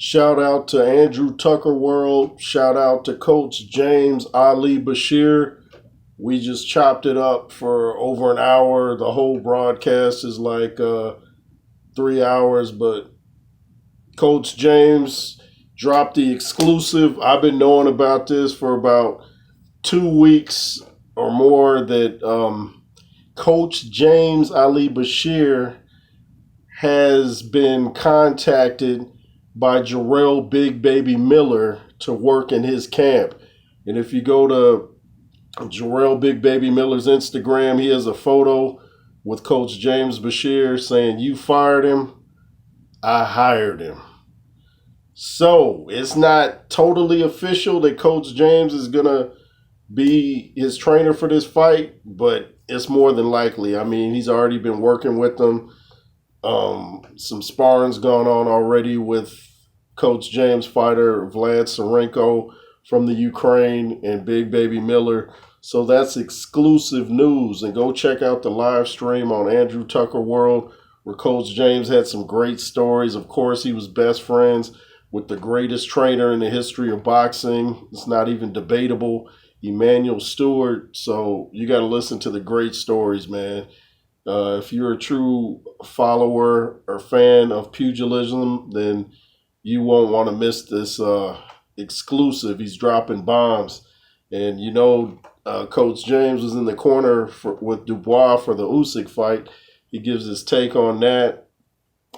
Shout out to Andrew Tucker World. Shout out to Coach James Ali Bashir. We just chopped it up for over an hour. The whole broadcast is like 3 hours, but Coach James dropped the exclusive. I've been knowing about this for about 2 weeks or more that Coach James Ali Bashir has been contacted by Jarrell Big Baby Miller to work in his camp. And if you go to Jarrell Big Baby Miller's Instagram, he has a photo with Coach James Bashir saying, "You fired him, I hired him." So it's not totally official that Coach James is going to be his trainer for this fight, but it's more than likely. I mean, he's already been working with them. Some sparring's gone on already with Coach James fighter Vlad Sarenko from the Ukraine and Big Baby Miller. So that's exclusive news. And go check out the live stream on Andrew Tucker World where Coach James had some great stories. Of course, he was best friends with the greatest trainer in the history of boxing. It's not even debatable, Emmanuel Stewart. So you got to listen to the great stories, man. If you're a true follower or fan of pugilism, then you won't want to miss this exclusive. He's dropping bombs. And Coach James was in the corner with Dubois for the Usyk fight. He gives his take on that,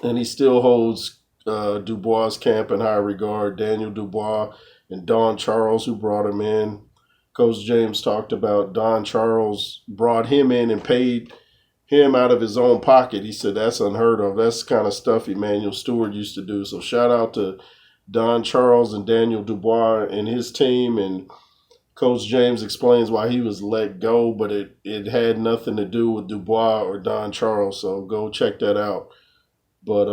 and he still holds Dubois' camp in high regard. Daniel Dubois and Don Charles, who brought him in. Coach James talked about Don Charles brought him in and paid him out of his own pocket. He said that's unheard of. That's the kind of stuff Emmanuel Stewart used to do. So shout out to Don Charles and Daniel Dubois and his team. And Coach James explains why he was let go, but it had nothing to do with Dubois or Don Charles. So go check that out. But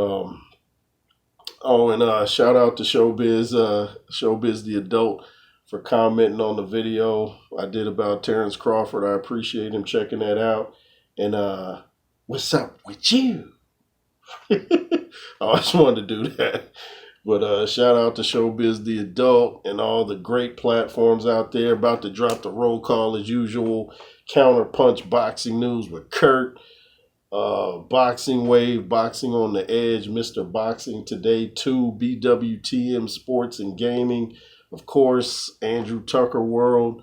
shout out to Showbiz the Adult for commenting on the video I did about Terrence Crawford. I appreciate him checking that out. And what's up with you? I just wanted to do that. But shout out to Showbiz the Adult and all the great platforms out there. About to drop the roll call as usual. Counterpunch Boxing News with Kurt. Boxing Wave, Boxing on the Edge, Mr. Boxing Today 2, BWTM Sports and Gaming. Of course, Andrew Tucker World.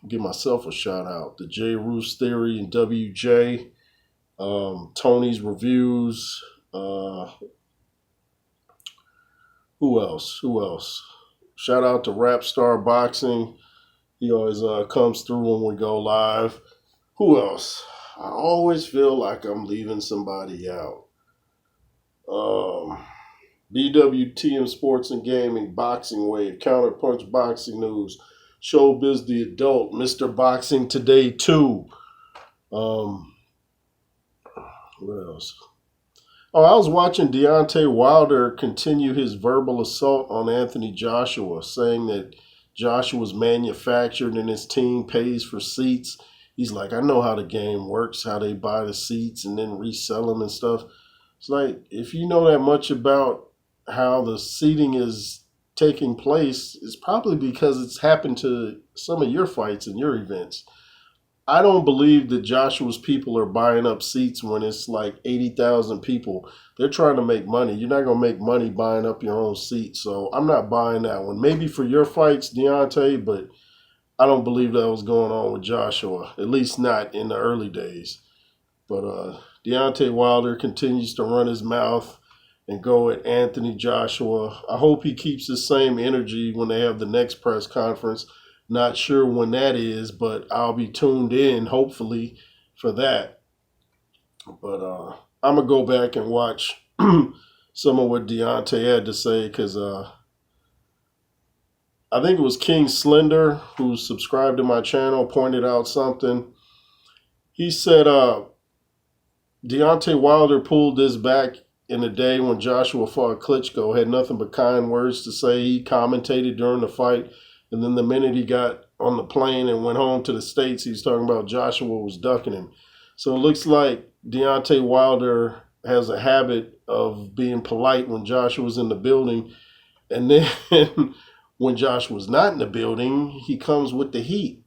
Give myself a shout out. The J. Roos Theory and WJ. Tony's Reviews. Who else? Shout out to Rap Star Boxing. He always comes through when we go live. Who else? I always feel like I'm leaving somebody out. BWTM Sports and Gaming, Boxing Wave, Counterpunch Boxing News, Showbiz the Adult, Mr. Boxing Today 2. What else? Oh, I was watching Deontay Wilder continue his verbal assault on Anthony Joshua, saying that Joshua's manufactured and his team pays for seats. He's like, I know how the game works, how they buy the seats and then resell them and stuff. It's like, if you know that much about how the seating is taking place, it's probably because it's happened to some of your fights and your events. I don't believe that Joshua's people are buying up seats when it's like 80,000 people. They're trying to make money. You're not going to make money buying up your own seat. So I'm not buying that one. Maybe for your fights, Deontay, but I don't believe that was going on with Joshua, at least not in the early days. But Deontay Wilder continues to run his mouth and go at Anthony Joshua. I hope he keeps the same energy when they have the next press conference. Not sure when that is, but I'll be tuned in, hopefully, for that. But I'm going to go back and watch some of what Deontay had to say because I think it was King Slender who subscribed to my channel, pointed out something. He said Deontay Wilder pulled this back in the day when Joshua fought Klitschko, had nothing but kind words to say. He commentated during the fight. And then the minute he got on the plane and went home to the States, he was talking about Joshua was ducking him. So it looks like Deontay Wilder has a habit of being polite when Joshua was in the building. And then when Josh was not in the building, he comes with the heat,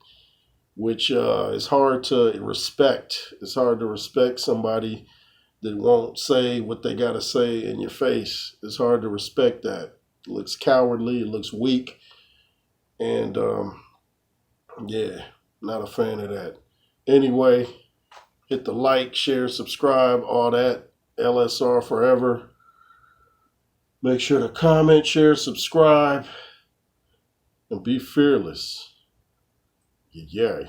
which is hard to respect. It's hard to respect somebody that won't say what they got to say in your face. It's hard to respect that. It looks cowardly. It looks weak. And yeah, not a fan of that. Anyway, hit the like, share, subscribe, all that. LSR forever. Make sure to comment, share, subscribe, and be fearless. Yay.